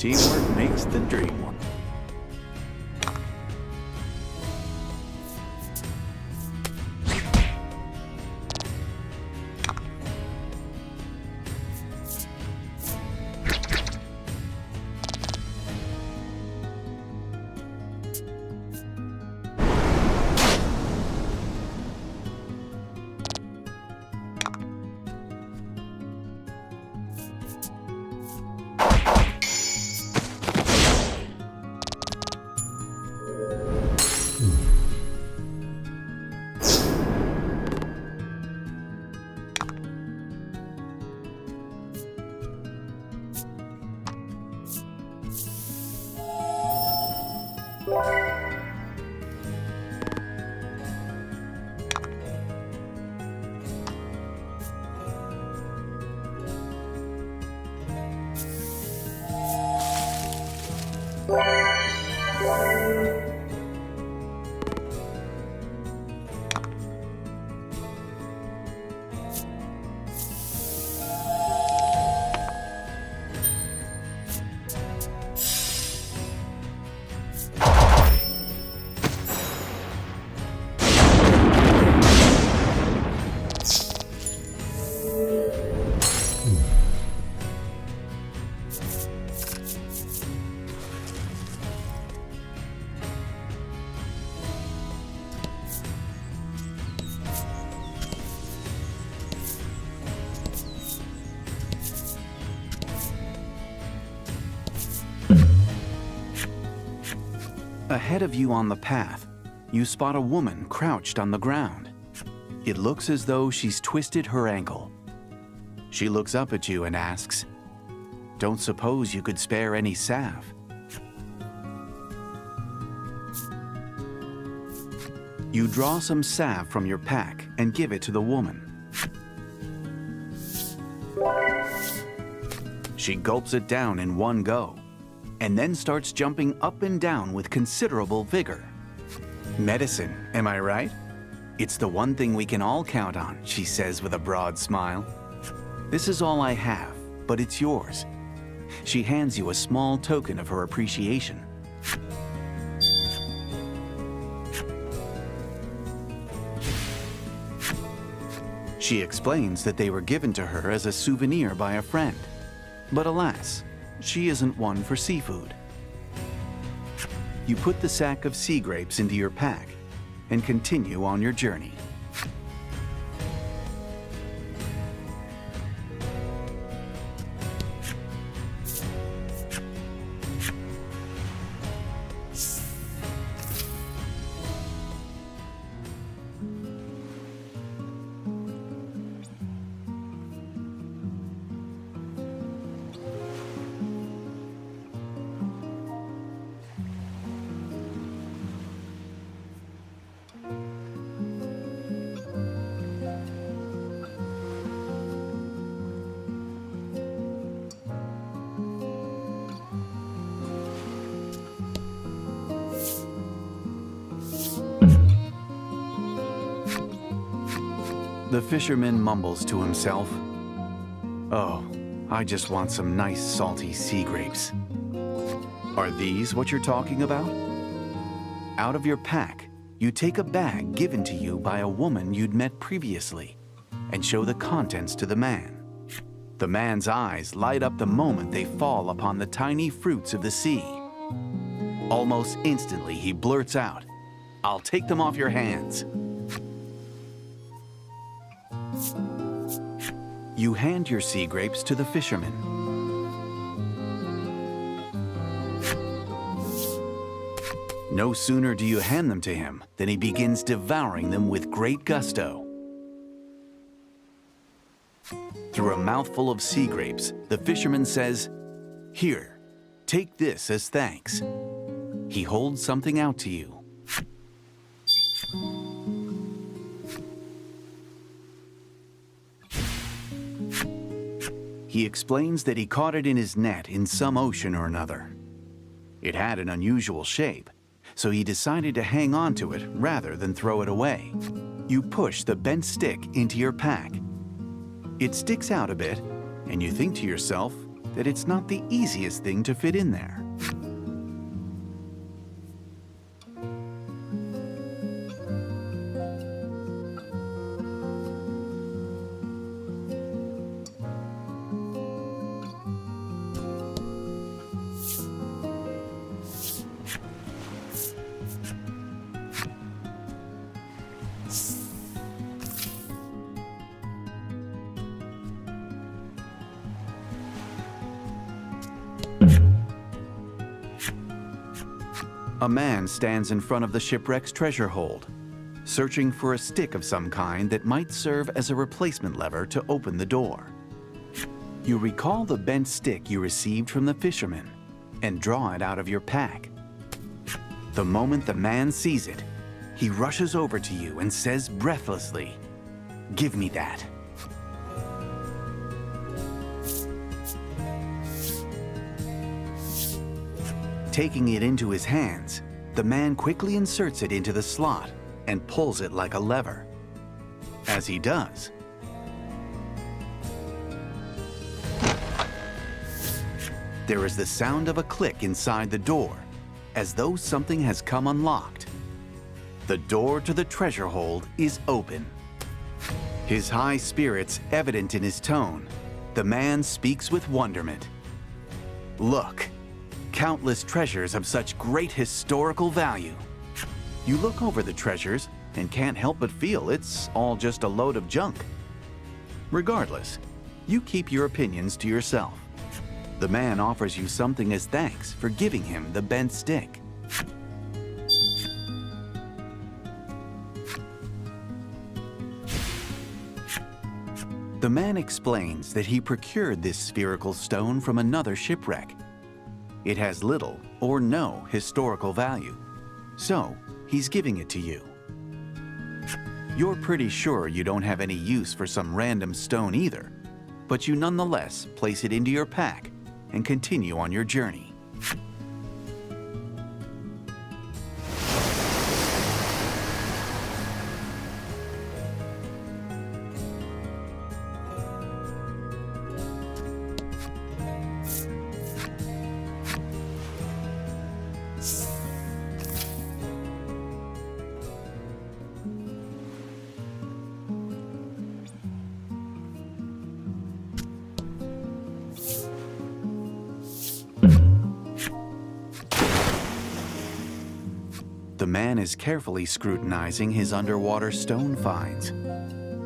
Teamwork makes the dream work. Ahead of you on the path, you spot a woman crouched on the ground. It looks as though she's twisted her ankle. She looks up at you and asks, "Don't suppose you could spare any salve?" You draw some salve from your pack and give it to the woman. She gulps it down in one go, and then starts jumping up and down with considerable vigor. Medicine, am I right? It's the one thing we can all count on, she says with a broad smile. This is all I have, but it's yours. She hands you a small token of her appreciation. She explains that they were given to her as a souvenir by a friend. But alas, she isn't one for seafood. You put the sack of sea grapes into your pack and continue on your journey. The fisherman mumbles to himself, "Oh, I just want some nice salty sea grapes." Are these what you're talking about? Out of your pack, you take a bag given to you by a woman you'd met previously and show the contents to the man. The man's eyes light up the moment they fall upon the tiny fruits of the sea. Almost instantly, he blurts out, "I'll take them off your hands." You hand your sea grapes to the fisherman. No sooner do you hand them to him than he begins devouring them with great gusto. Through a mouthful of sea grapes, the fisherman says, "Here, take this as thanks." He holds something out to you. He explains that he caught it in his net in some ocean or another. It had an unusual shape, so he decided to hang on to it rather than throw it away. You push the bent stick into your pack. It sticks out a bit, and you think to yourself, that it's not the easiest thing to fit in there. A man stands in front of the shipwreck's treasure hold, searching for a stick of some kind that might serve as a replacement lever to open the door. You recall the bent stick you received from the fisherman and draw it out of your pack. The moment the man sees it, he rushes over to you and says breathlessly, "Give me that." Taking it into his hands, the man quickly inserts it into the slot and pulls it like a lever. As he does, there is the sound of a click inside the door, as though something has come unlocked. The door to the treasure hold is open. His high spirits evident in his tone, the man speaks with wonderment. "Look, countless treasures of such great historical value." You look over the treasures and can't help but feel it's all just a load of junk. Regardless, you keep your opinions to yourself. The man offers you something as thanks for giving him the bent stick. The man explains that he procured this spherical stone from another shipwreck. It has little or no historical value, so he's giving it to you. You're pretty sure you don't have any use for some random stone either, but you nonetheless place it into your pack and continue on your journey. The man is carefully scrutinizing his underwater stone finds.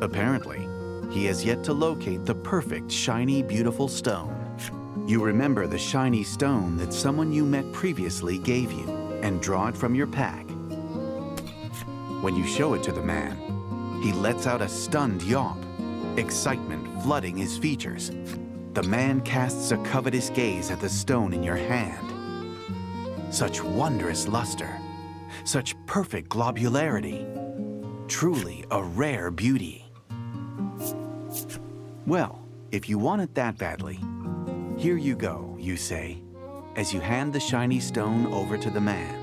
Apparently, he has yet to locate the perfect, shiny, beautiful stone. You remember the shiny stone that someone you met previously gave you and draw it from your pack. When you show it to the man, he lets out a stunned yawp, excitement flooding his features. The man casts a covetous gaze at the stone in your hand. Such wondrous luster. Such perfect globularity. Truly a rare beauty. Well, if you want it that badly, here you go, you say, as you hand the shiny stone over to the man.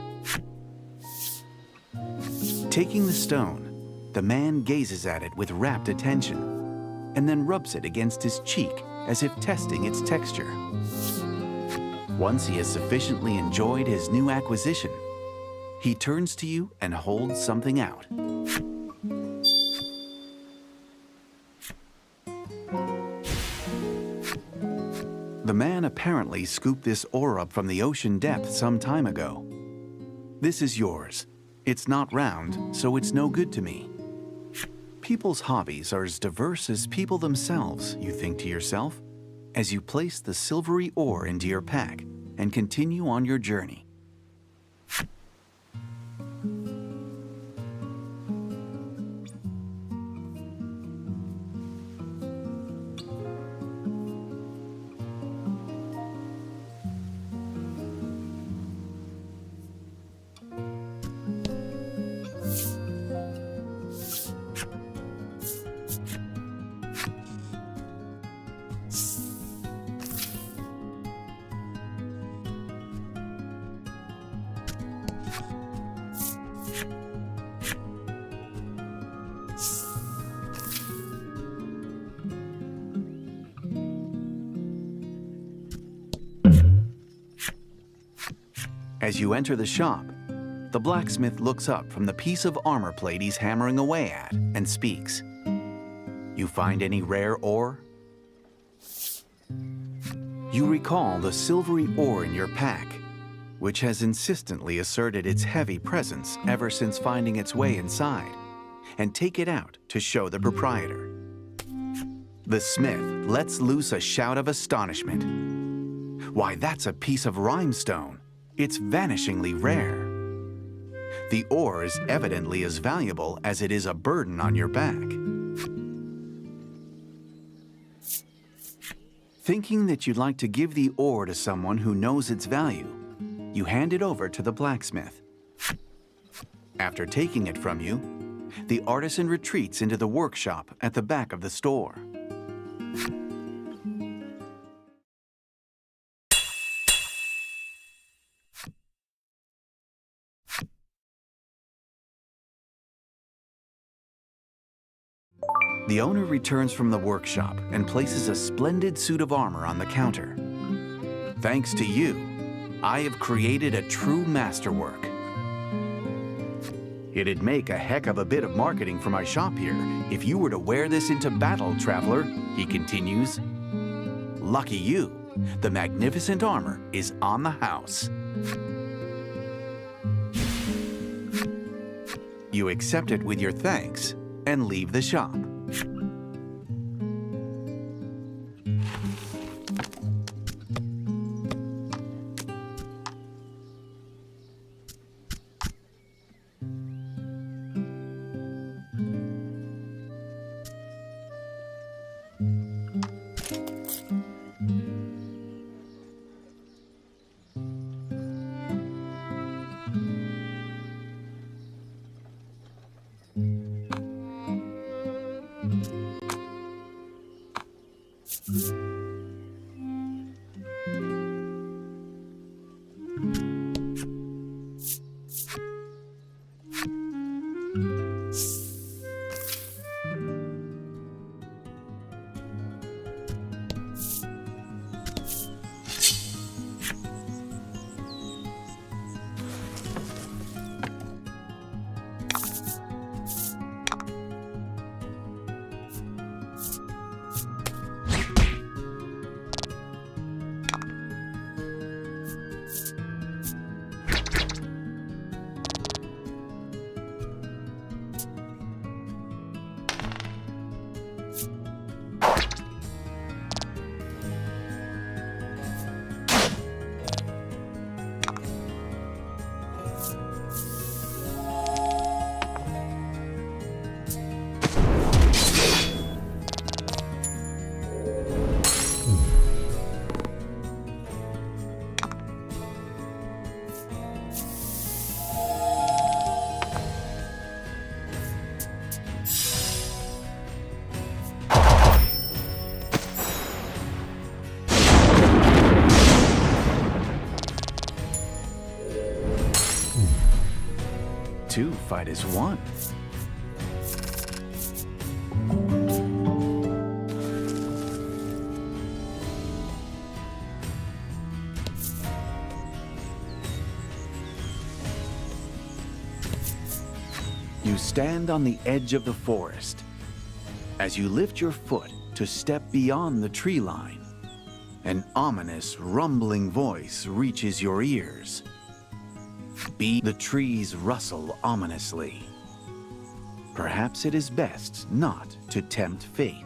Taking the stone, the man gazes at it with rapt attention, and then rubs it against his cheek as if testing its texture. Once he has sufficiently enjoyed his new acquisition, he turns to you and holds something out. The man apparently scooped this ore up from the ocean depth some time ago. This is yours. It's not round, so it's no good to me. People's hobbies are as diverse as people themselves, you think to yourself, as you place the silvery ore into your pack and continue on your journey. As you enter the shop, the blacksmith looks up from the piece of armor plate he's hammering away at and speaks. You find any rare ore? You recall the silvery ore in your pack, which has insistently asserted its heavy presence ever since finding its way inside, and take it out to show the proprietor. The smith lets loose a shout of astonishment. Why, that's a piece of rhinestone. It's vanishingly rare. The ore is evidently as valuable as it is a burden on your back. Thinking that you'd like to give the ore to someone who knows its value, you hand it over to the blacksmith. After taking it from you, the artisan retreats into the workshop at the back of the store. The owner returns from the workshop and places a splendid suit of armor on the counter. Thanks to you, I have created a true masterwork. It'd make a heck of a bit of marketing for my shop here if you were to wear this into battle, traveler, he continues. Lucky you, the magnificent armor is on the house. You accept it with your thanks and leave the shop. Two fight as one. You stand on the edge of the forest. As you lift your foot to step beyond the tree line, an ominous, rumbling voice reaches your ears. The trees rustle ominously. Perhaps it is best not to tempt fate.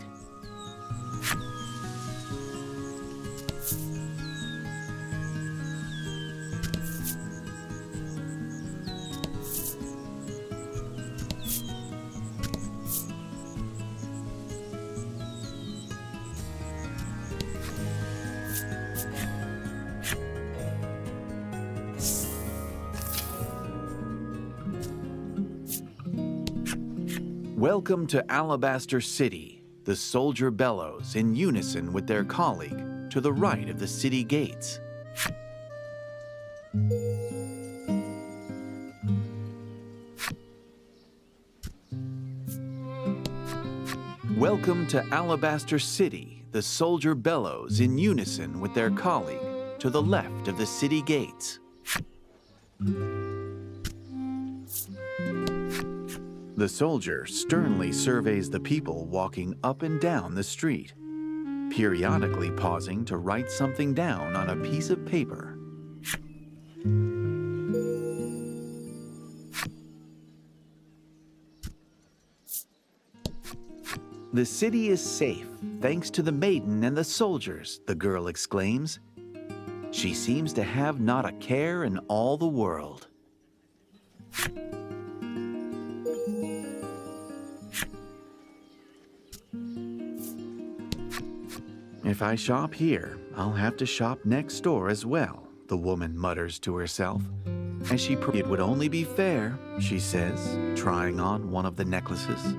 Welcome to Alabaster City, the soldier bellows in unison with their colleague to the right of the city gates. Welcome to Alabaster City, the soldier bellows in unison with their colleague to the left of the city gates. The soldier sternly surveys the people walking up and down the street, periodically pausing to write something down on a piece of paper. The city is safe, thanks to the maiden and the soldiers, the girl exclaims. She seems to have not a care in all the world. If I shop here, I'll have to shop next door as well, the woman mutters to herself. As she it would only be fair, she says, trying on one of the necklaces.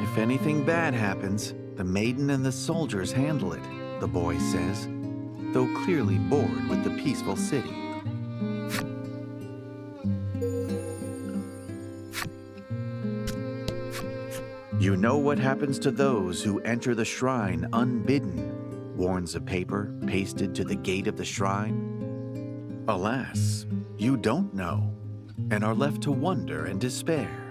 If anything bad happens, the maiden and the soldiers handle it, the boy says, though clearly bored with the peaceful city. You know what happens to those who enter the shrine unbidden, warns a paper pasted to the gate of the shrine. Alas, you don't know, and are left to wonder and despair.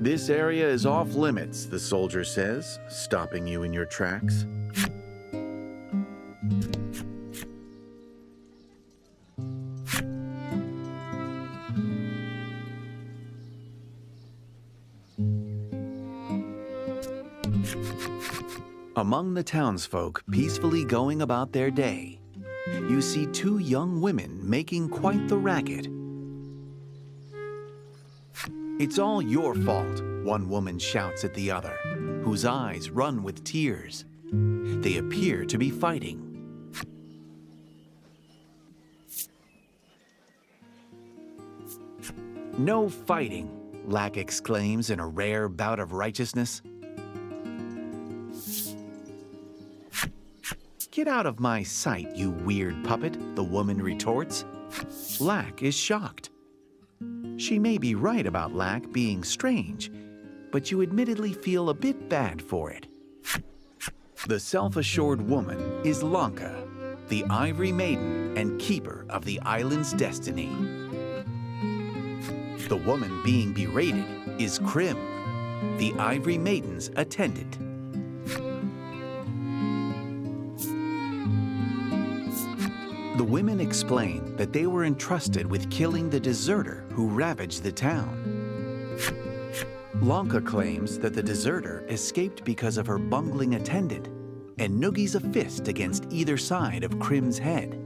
This area is off limits, the soldier says, stopping you in your tracks. Among the townsfolk peacefully going about their day, you see two young women making quite the racket. It's all your fault, one woman shouts at the other, whose eyes run with tears. They appear to be fighting. No fighting, Lack exclaims in a rare bout of righteousness. Get out of my sight, you weird puppet, the woman retorts. Lack is shocked. She may be right about Lack being strange, but you admittedly feel a bit bad for it. The self-assured woman is Lanka, the Ivory Maiden and keeper of the island's destiny. The woman being berated is Krim, the Ivory Maiden's attendant. The women explain that they were entrusted with killing the deserter who ravaged the town. Lanka claims that the deserter escaped because of her bungling attendant and noogies a fist against either side of Krim's head.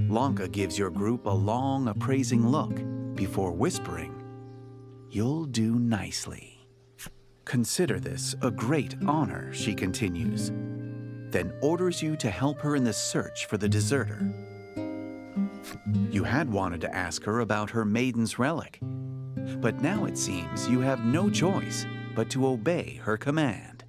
Lanka gives your group a long, appraising look before whispering, "You'll do nicely." Consider this a great honor, she continues, then orders you to help her in the search for the deserter. You had wanted to ask her about her maiden's relic, but now it seems you have no choice but to obey her command.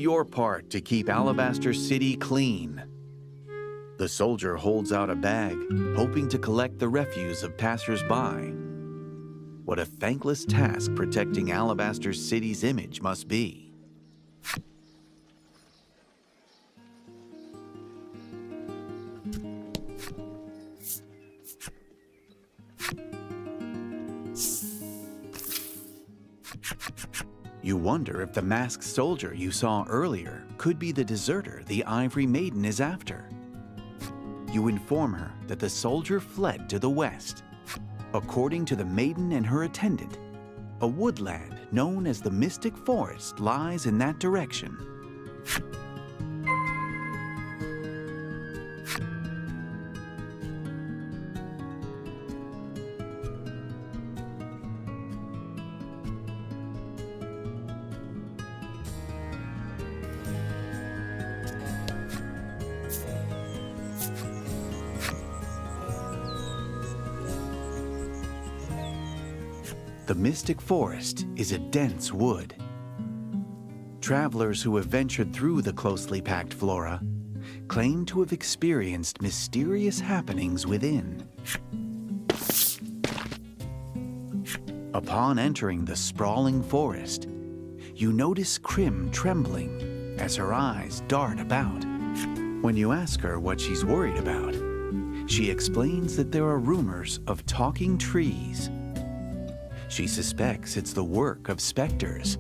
your part to keep Alabaster City clean. The soldier holds out a bag, hoping to collect the refuse of passers-by. What a thankless task protecting Alabaster City's image must be. You wonder if the masked soldier you saw earlier could be the deserter the Ivory Maiden is after. You inform her that the soldier fled to the west. According to the Maiden and her attendant, a woodland known as the Mystic Forest lies in that direction. The Mystic Forest is a dense wood. Travelers who have ventured through the closely packed flora claim to have experienced mysterious happenings within. Upon entering the sprawling forest, you notice Krim trembling as her eyes dart about. When you ask her what she's worried about, she explains that there are rumors of talking trees. She suspects it's the work of specters.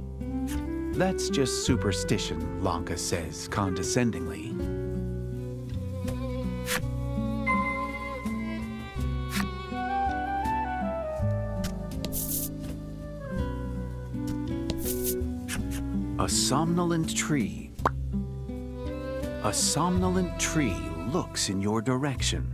That's just superstition, Lanka says condescendingly. A somnolent tree. A somnolent tree looks in your direction.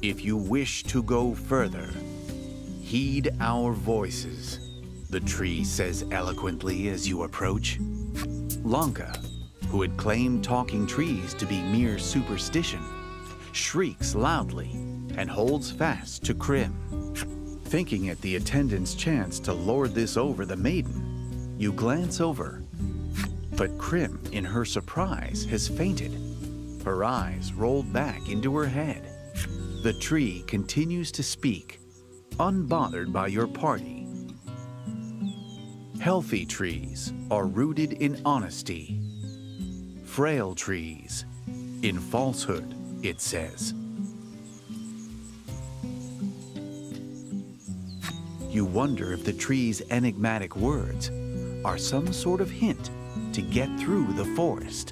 If you wish to go further, heed our voices, the tree says eloquently as you approach. Lanka, who had claimed talking trees to be mere superstition, shrieks loudly and holds fast to Krim. Thinking it the attendant's chance to lord this over the maiden, you glance over. But Krim, in her surprise, has fainted, her eyes rolled back into her head. The tree continues to speak, unbothered by your party. Healthy trees are rooted in honesty. Frail trees in falsehood, it says. You wonder if the tree's enigmatic words are some sort of hint to get through the forest.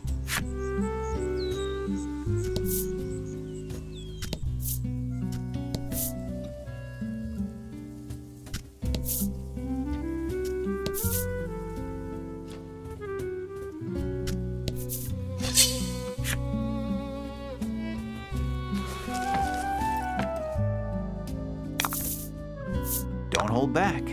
Don't hold back.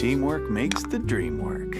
Teamwork makes the dream work.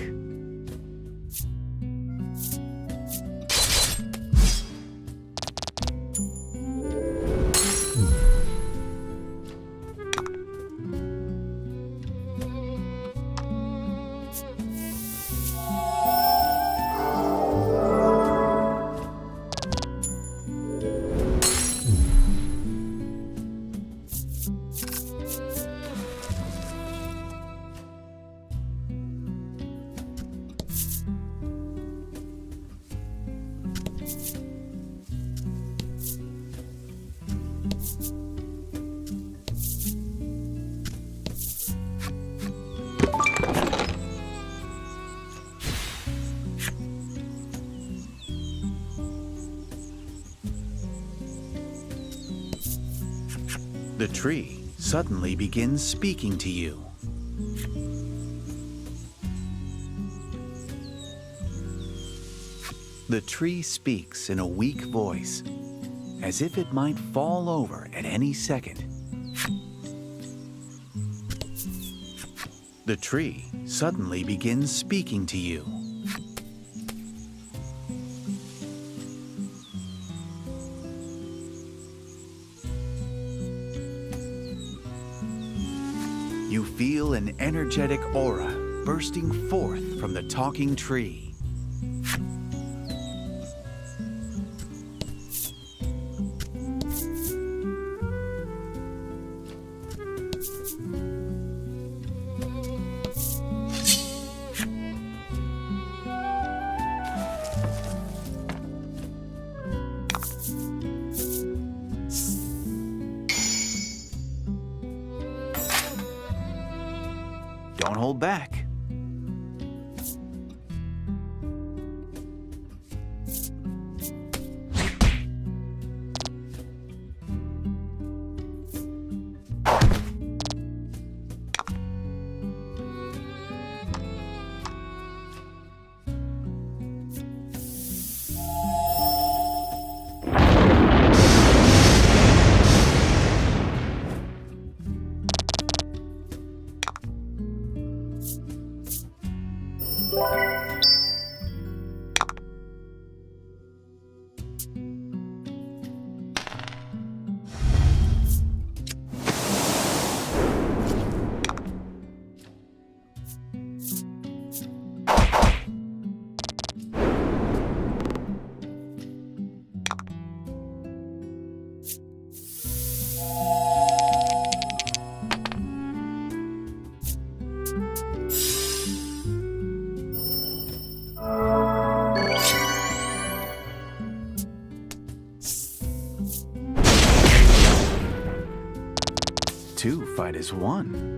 The tree suddenly begins speaking to you. The tree speaks in a weak voice, as if it might fall over at any second. The tree suddenly begins speaking to you. You feel an energetic aura bursting forth from the talking tree. Don't hold back. Two fight as one.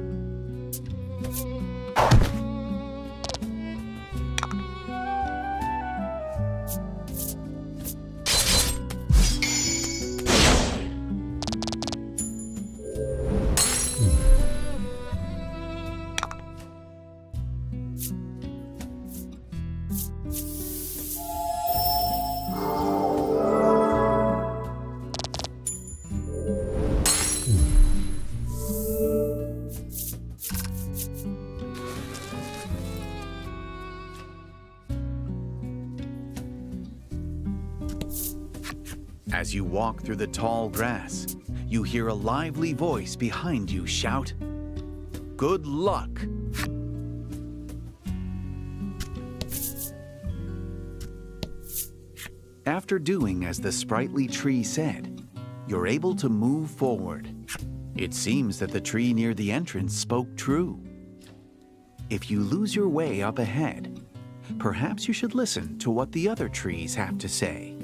As you walk through the tall grass, you hear a lively voice behind you shout, "Good luck!" After doing as the sprightly tree said, you're able to move forward. It seems that the tree near the entrance spoke true. If you lose your way up ahead, perhaps you should listen to what the other trees have to say.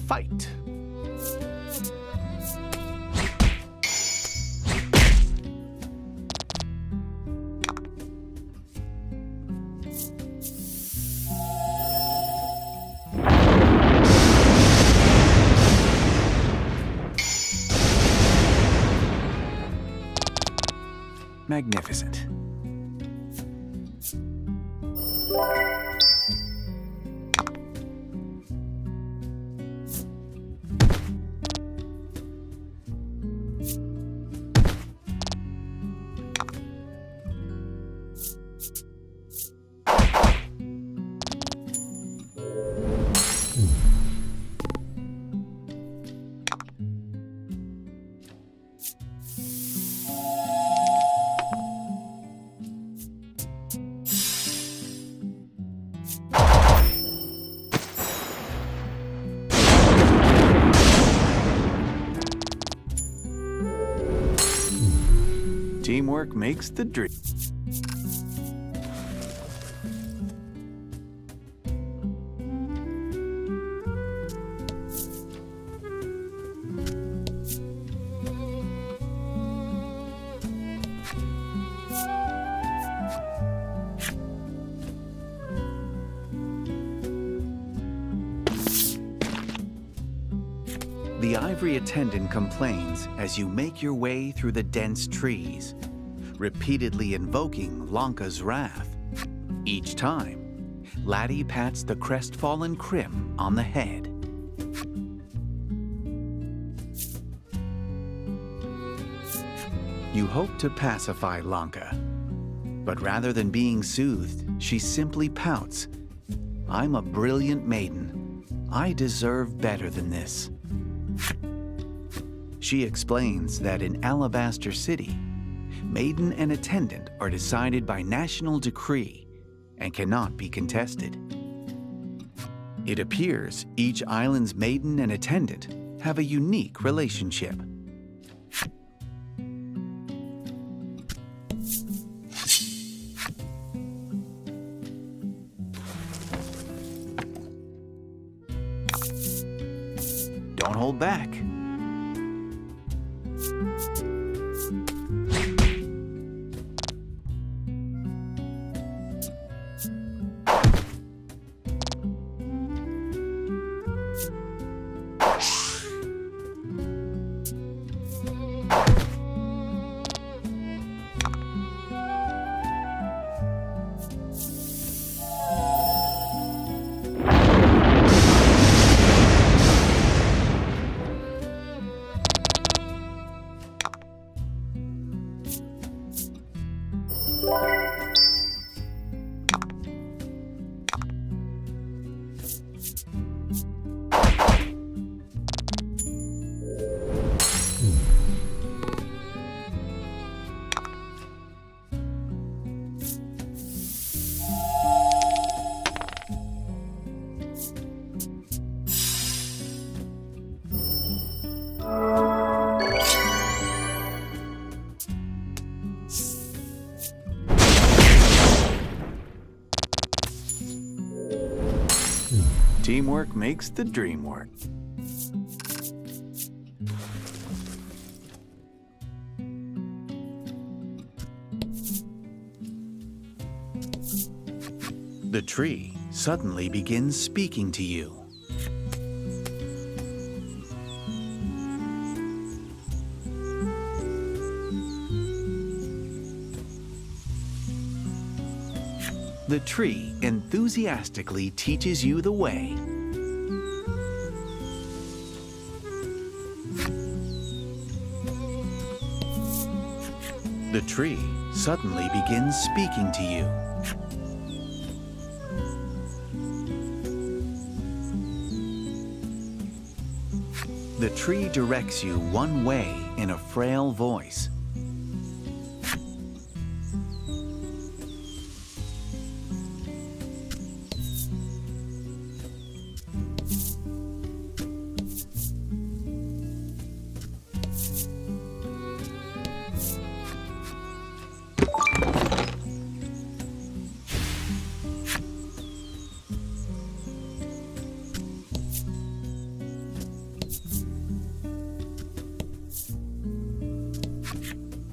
Fight. magnificent. Teamwork makes the dream. The ivory attendant complains as you make your way through the dense trees, repeatedly invoking Lanka's wrath. Each time, Laddie pats the crestfallen Krim on the head. You hope to pacify Lanka, but rather than being soothed, she simply pouts. "I'm a brilliant maiden. I deserve better than this." She explains that in Alabaster City, maiden and attendant are decided by national decree and cannot be contested. It appears each island's maiden and attendant have a unique relationship. Don't hold back. Teamwork makes the dream work. The tree suddenly begins speaking to you. The tree enthusiastically teaches you the way. The tree suddenly begins speaking to you. The tree directs you one way in a frail voice.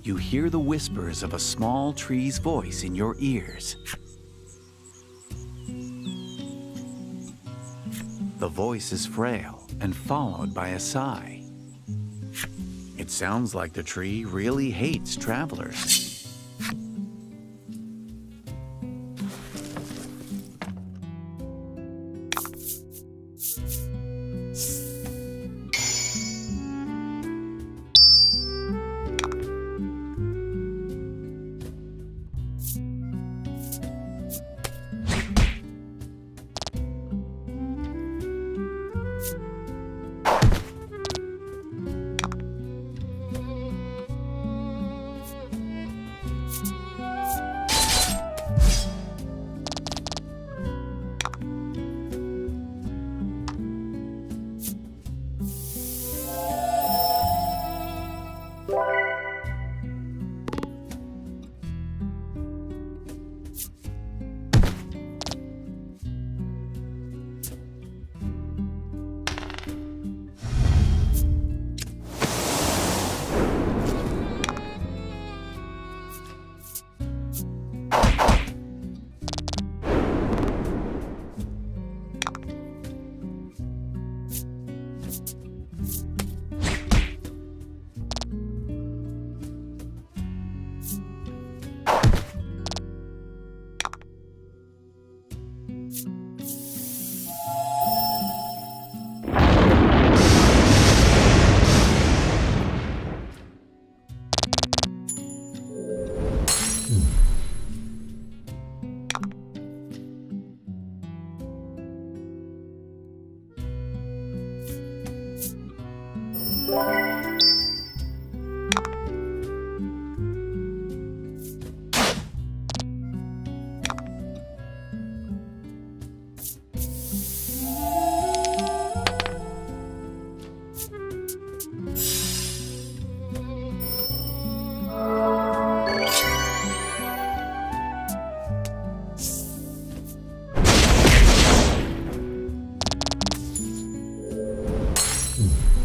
You hear the whispers of a small tree's voice in your ears. The voice is frail and followed by a sigh. It sounds like the tree really hates travelers.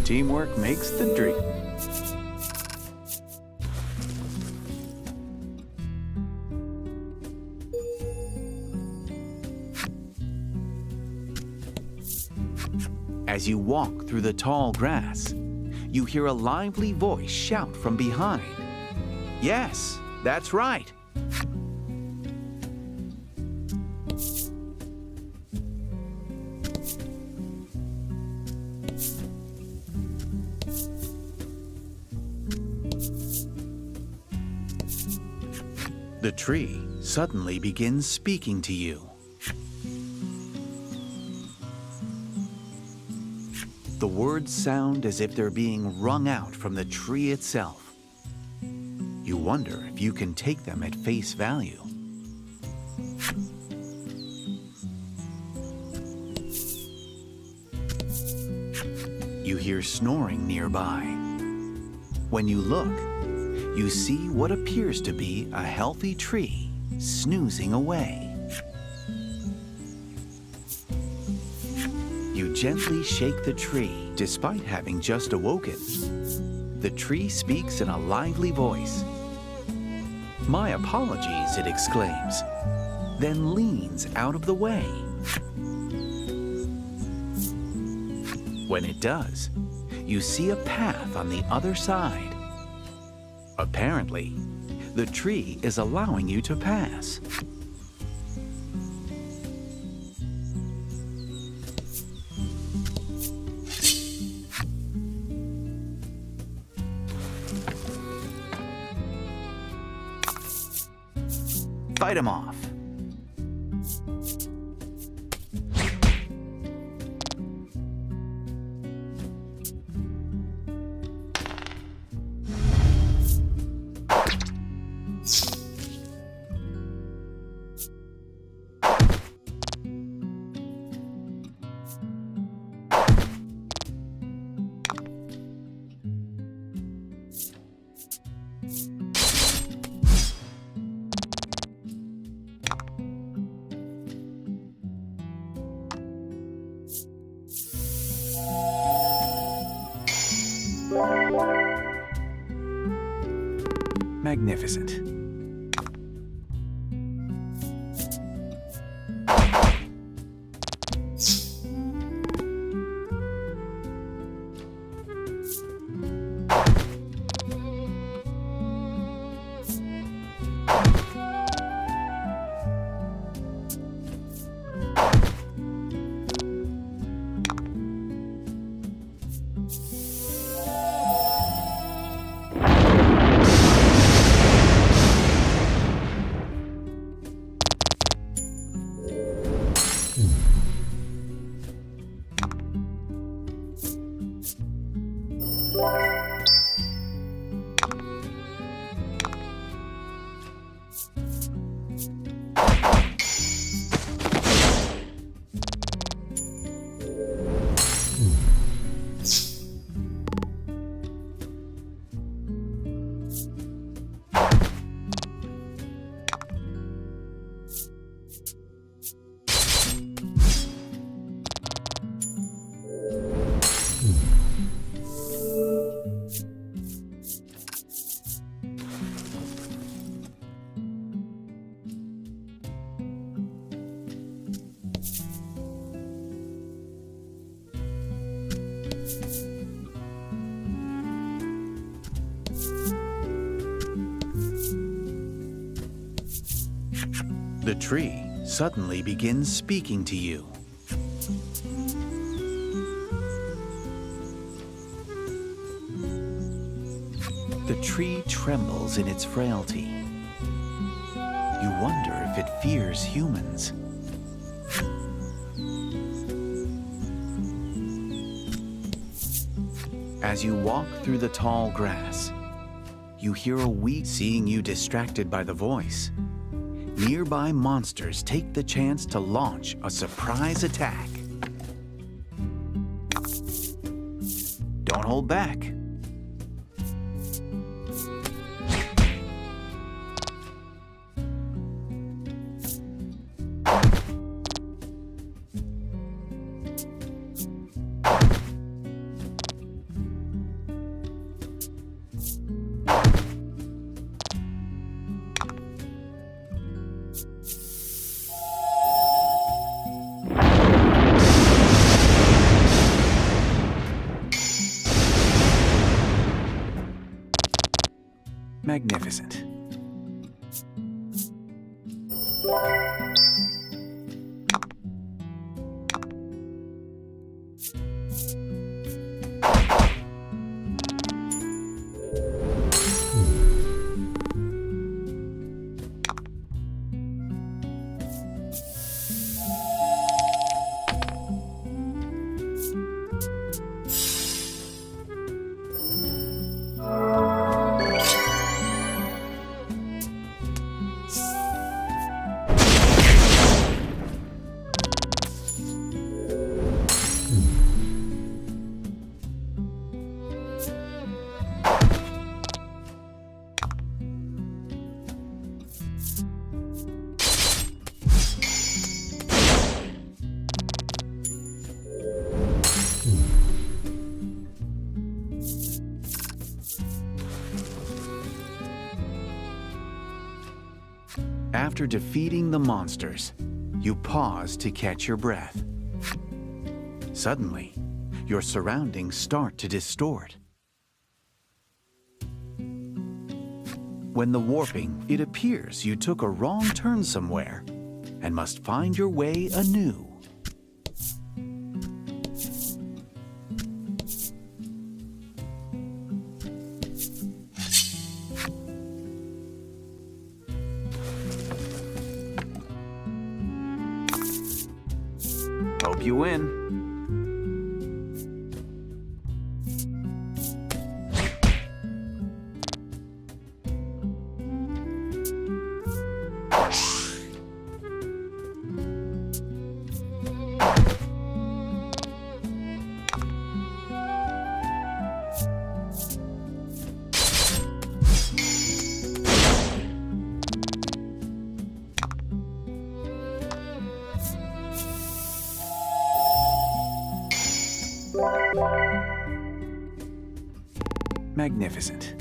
Teamwork makes the dream. As you walk through the tall grass, you hear a lively voice shout from behind. Yes, that's right. The tree suddenly begins speaking to you. The words sound as if they're being wrung out from the tree itself. You wonder if you can take them at face value. You hear snoring nearby. When you look, you see what appears to be a healthy tree snoozing away. You gently shake the tree despite having just awoken. The tree speaks in a lively voice. "My apologies," it exclaims, then leans out of the way. When it does, you see a path on the other side. Apparently, the tree is allowing you to pass. Fight him off. Magnificent. The tree suddenly begins speaking to you. The tree trembles in its frailty. You wonder if it fears humans. As you walk through the tall grass, you hear a weed. Seeing you distracted by the voice, nearby monsters take the chance to launch a surprise attack. Don't hold back. Magnificent. After defeating the monsters, you pause to catch your breath. Suddenly, your surroundings start to distort. When the warping, it appears you took a wrong turn somewhere and must find your way anew. Hope you win. Magnificent.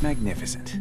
Magnificent.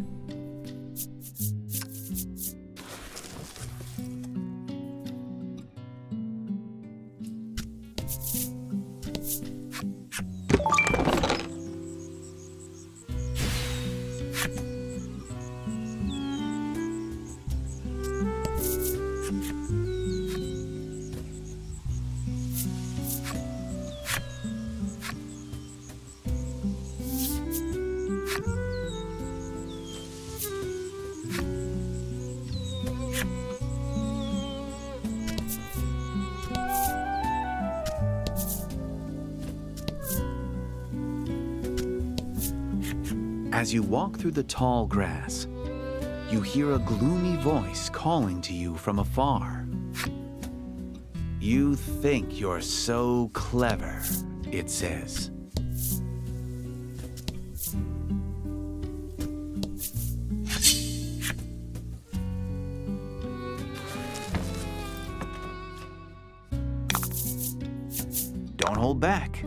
As you walk through the tall grass, you hear a gloomy voice calling to you from afar. You think you're so clever, it says. Don't hold back.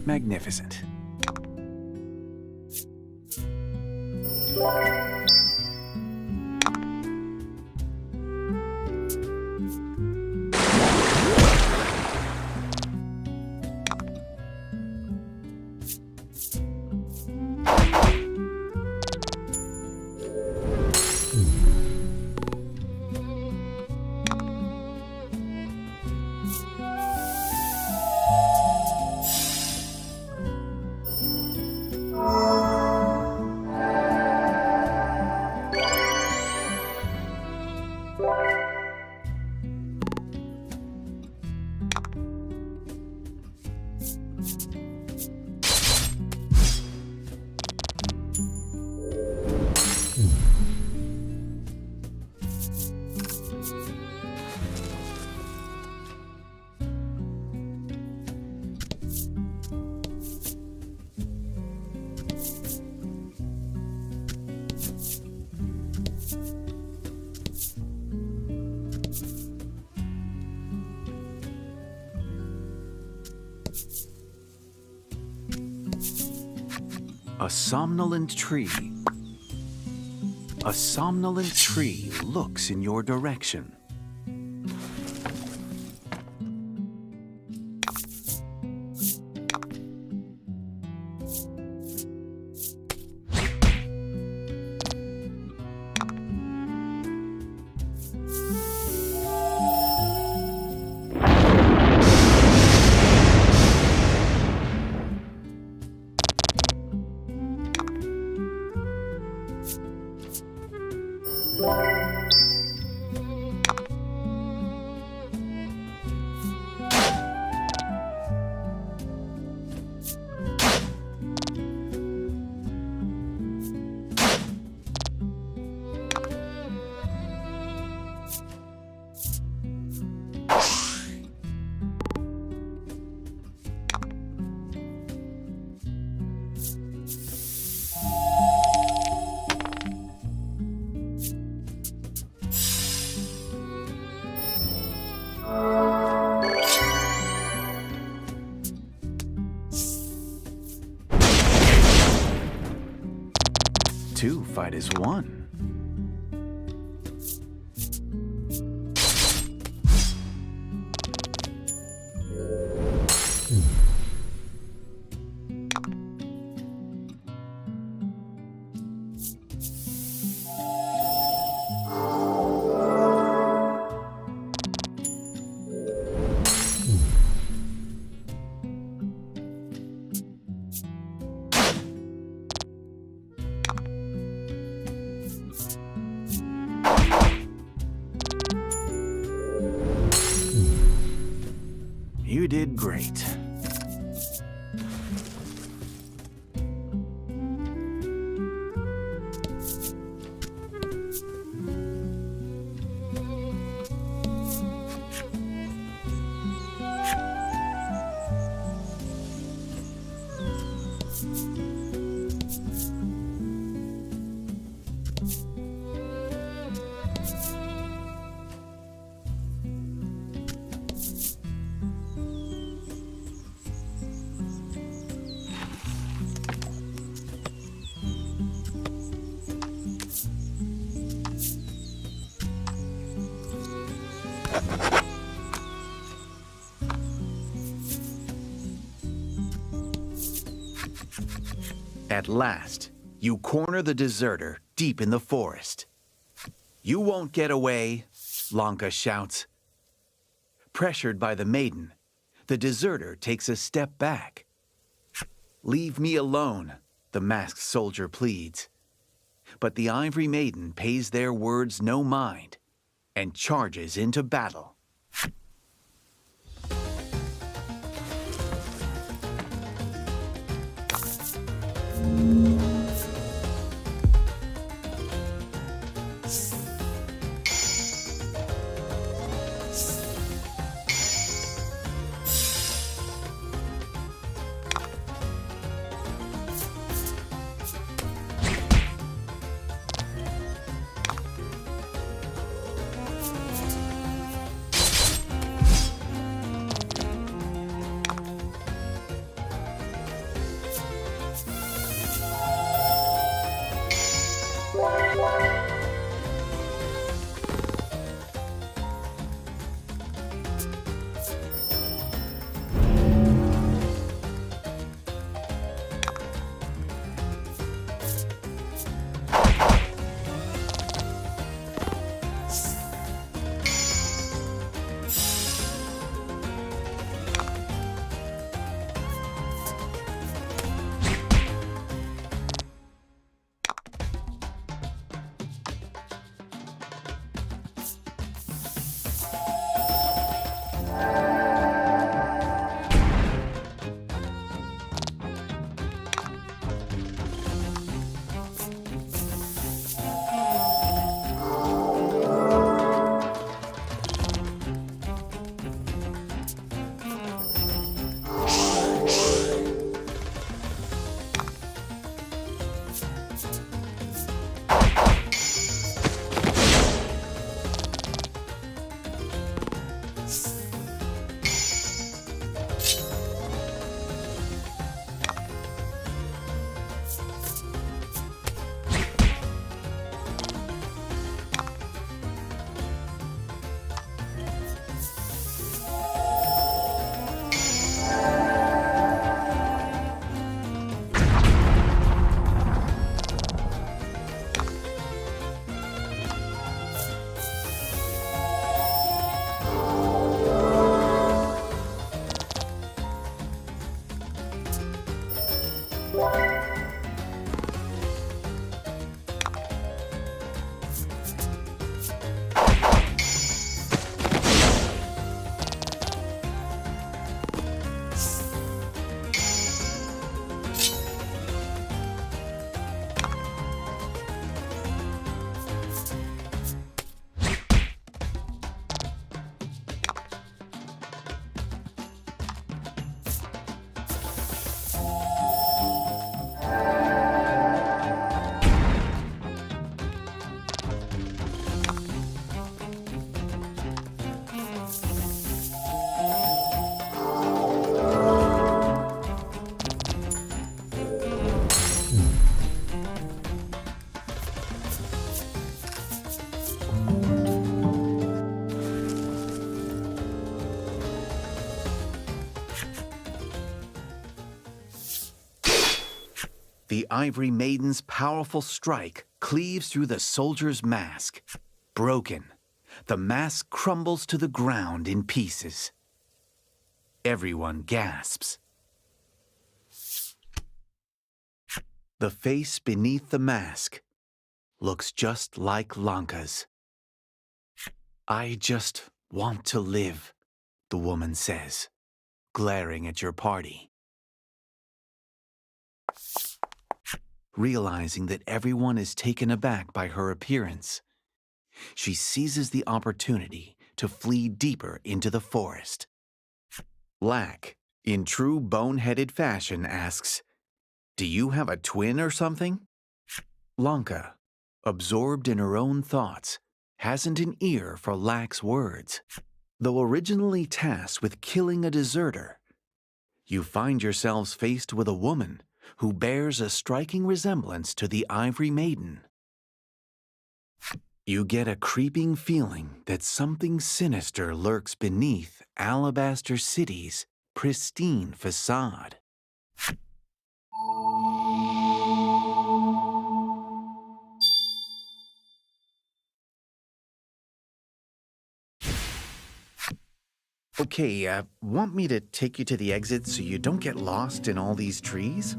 Magnificent. A somnolent tree. A somnolent tree looks in your direction. Two fight as one. You did great. At last, you corner the deserter deep in the forest. "You won't get away," Lanka shouts. Pressured by the maiden, the deserter takes a step back. "Leave me alone," the masked soldier pleads. But the Ivory Maiden pays their words no mind and charges into battle. The Ivory Maiden's powerful strike cleaves through the soldier's mask. Broken, the mask crumbles to the ground in pieces. Everyone gasps. The face beneath the mask looks just like Lanka's. "I just want to live," the woman says, glaring at your party. Realizing that everyone is taken aback by her appearance, she seizes the opportunity to flee deeper into the forest. Lack, in true boneheaded fashion, asks, "Do you have a twin or something?" Lanka, absorbed in her own thoughts, hasn't an ear for Lack's words. Though originally tasked with killing a deserter, you find yourselves faced with a woman who bears a striking resemblance to the Ivory Maiden. You get a creeping feeling that something sinister lurks beneath Alabaster City's pristine facade. Okay, want me to take you to the exit so you don't get lost in all these trees?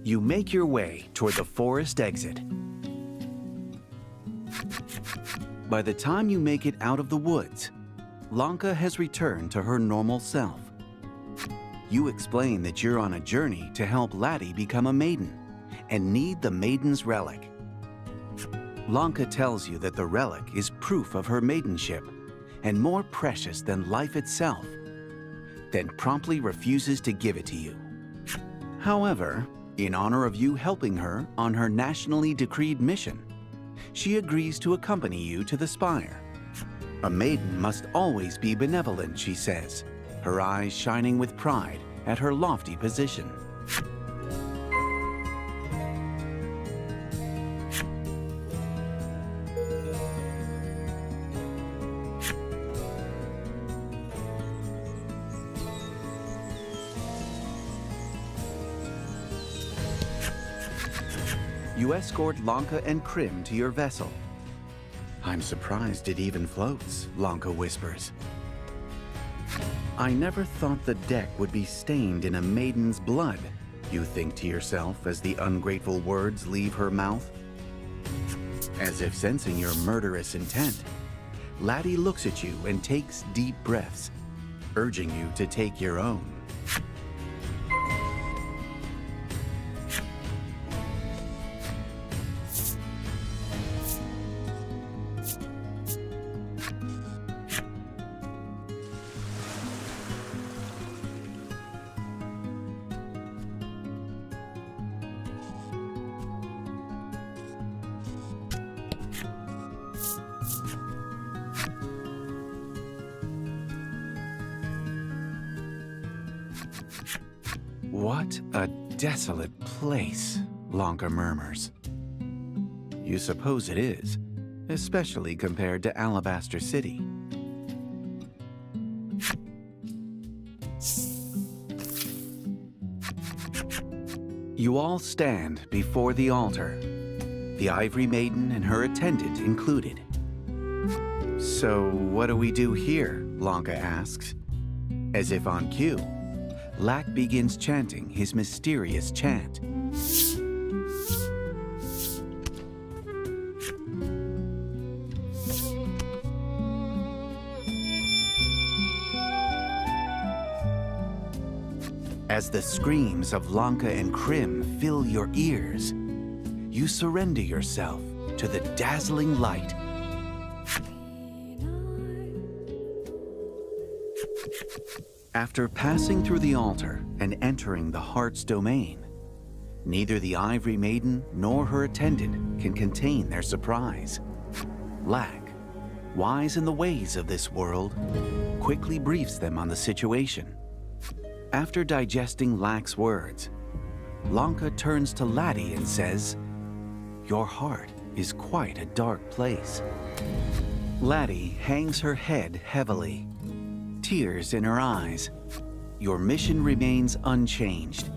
You make your way toward the forest exit. By the time you make it out of the woods, Lanka has returned to her normal self. You explain that you're on a journey to help Laddie become a maiden and need the maiden's relic. Lanka tells you that the relic is proof of her maidenship and more precious than life itself, then promptly refuses to give it to you. However, in honor of you helping her on her nationally decreed mission, she agrees to accompany you to the spire. A maiden must always be benevolent, she says, her eyes shining with pride at her lofty position. You escort Lanka and Krim to your vessel. I'm surprised it even floats, Lanka whispers. I never thought the deck would be stained in a maiden's blood, you think to yourself as the ungrateful words leave her mouth. As if sensing your murderous intent, Laddie looks at you and takes deep breaths, urging you to take your own. What a desolate place, Lanka murmurs. You suppose it is, especially compared to Alabaster City. You all stand before the altar, the Ivory Maiden and her attendant included. So what do we do here? Lanka asks. As if on cue, Lack begins chanting his mysterious chant. As the screams of Lanka and Krim fill your ears, you surrender yourself to the dazzling light. After passing through the altar and entering the heart's domain, neither the Ivory Maiden nor her attendant can contain their surprise. Lack, wise in the ways of this world, quickly briefs them on the situation. After digesting Lack's words, Lanka turns to Laddie and says, "Your heart is quite a dark place." Laddie hangs her head heavily, tears in her eyes. Your mission remains unchanged.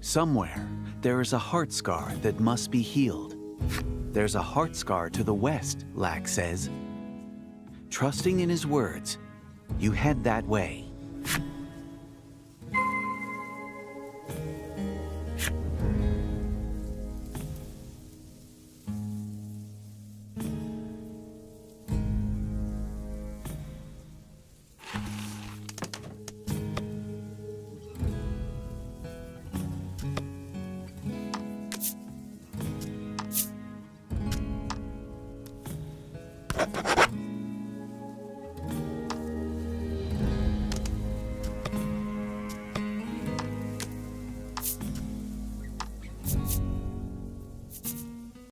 Somewhere, there is a heart scar that must be healed. There's a heart scar to the west, Lack says. Trusting in his words, you head that way.